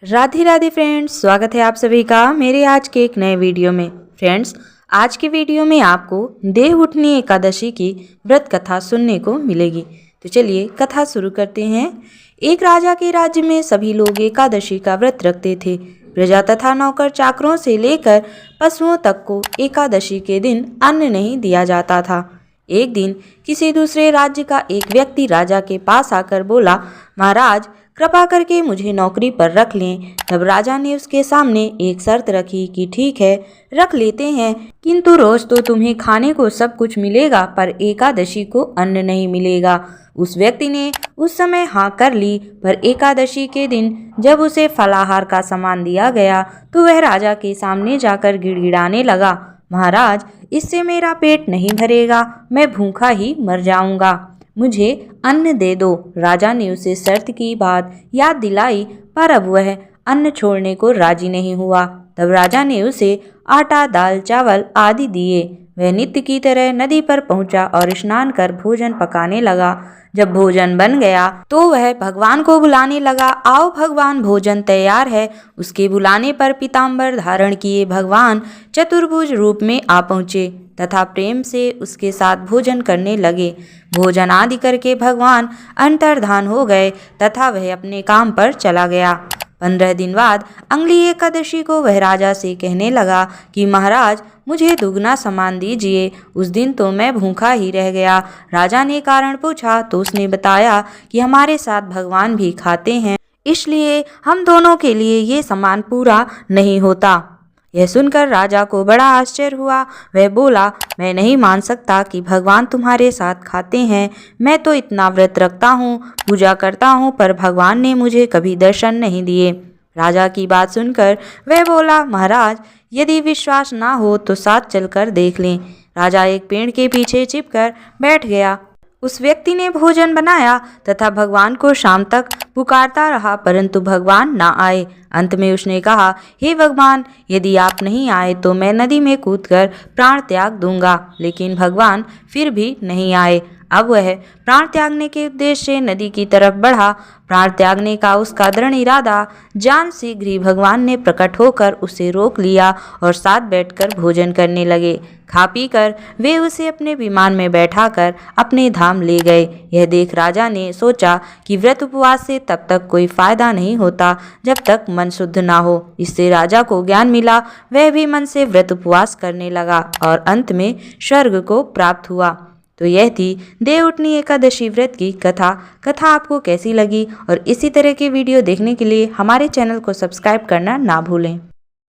Radhe Radhe friends, स्वागत है आप सभी का मेरे आज के एक नए वीडियो में। फ्रेंड्स, आज के वीडियो में आपको देवउठनी एकादशी की व्रत कथा सुनने को मिलेगी। तो चलिए कथा शुरू करते हैं। एक राजा के राज्य में सभी लोग एकादशी का व्रत रखते थे। प्रजा तथा नौकर चाकरों से लेकर पशुओं तक को एकादशी के दिन अन्न नहीं दिया जाता था। एक दिन किसी दूसरे राज्य का एक व्यक्ति राजा के पास आकर बोला, महाराज कृपा करके मुझे नौकरी पर रख लें। तब राजा ने उसके सामने एक शर्त रखी कि ठीक है, रख लेते हैं, किंतु रोज तो तुम्हें खाने को सब कुछ मिलेगा, पर एकादशी को अन्न नहीं मिलेगा। उस व्यक्ति ने उस समय हाँ कर ली, पर एकादशी के दिन जब उसे फलाहार का सामान दिया गया तो वह राजा के सामने जाकर गिड़गिड़ाने लगा, महाराज इससे मेरा पेट नहीं भरेगा, मैं भूखा ही मर जाऊंगा, मुझे अन्न दे दो। राजा ने उसे शर्त की बात याद दिलाई, पर अब वह अन्न छोड़ने को राजी नहीं हुआ। तब राजा ने उसे आटा, दाल, चावल आदि दिए। वह नित्य की तरह नदी पर पहुंचा और स्नान कर भोजन पकाने लगा। जब भोजन बन गया तो वह भगवान को बुलाने लगा, आओ भगवान, भोजन तैयार है। उसके बुलाने पर पीताम्बर धारण किए भगवान चतुर्भुज रूप में आ पहुँचे तथा प्रेम से उसके साथ भोजन करने लगे। भोजन आदि करके भगवान अंतर्धान हो गए तथा वह अपने काम पर चला गया। 15 दिन बाद अगली एकादशी को वह राजा से कहने लगा कि महाराज मुझे दुगना सामान दीजिए। उस दिन तो मैं भूखा ही रह गया। राजा ने कारण पूछा तो उसने बताया कि हमारे साथ भगवान भी खाते हैं, इसलिए हम दोनों के लिए ये सामान पूरा नहीं होता। यह सुनकर राजा को बड़ा आश्चर्य हुआ। वह बोला, मैं नहीं मान सकता कि भगवान तुम्हारे साथ खाते हैं। मैं तो इतना व्रत रखता हूँ, पूजा करता हूँ, पर भगवान ने मुझे कभी दर्शन नहीं दिए। राजा की बात सुनकर वह बोला, महाराज यदि विश्वास ना हो तो साथ चलकर देख लें। राजा एक पेड़ के पीछे छिपकर बैठ गया। उस व्यक्ति ने भोजन बनाया तथा भगवान को शाम तक पुकारता रहा, परंतु भगवान ना आए। अंत में उसने कहा, हे भगवान, यदि आप नहीं आए तो मैं नदी में कूदकर प्राण त्याग दूंगा। लेकिन भगवान फिर भी नहीं आए। अब वह प्राण त्यागने के उद्देश्य से नदी की तरफ बढ़ा। प्राण त्यागने का उसका दृढ़ इरादा जान शीघ्र ही भगवान ने प्रकट होकर उसे रोक लिया और साथ बैठकर भोजन करने लगे। खा पी कर वे उसे अपने विमान में बैठाकर अपने धाम ले गए। यह देख राजा ने सोचा कि व्रत उपवास से तब तक कोई फायदा नहीं होता जब तक मन शुद्ध ना हो। इससे राजा को ज्ञान मिला। वह भी मन से व्रत उपवास करने लगा और अंत में स्वर्ग को प्राप्त हुआ। तो यह थी देवउठनी एकादशी व्रत की कथा आपको कैसी लगी? और इसी तरह के वीडियो देखने के लिए हमारे चैनल को सब्सक्राइब करना ना भूलें।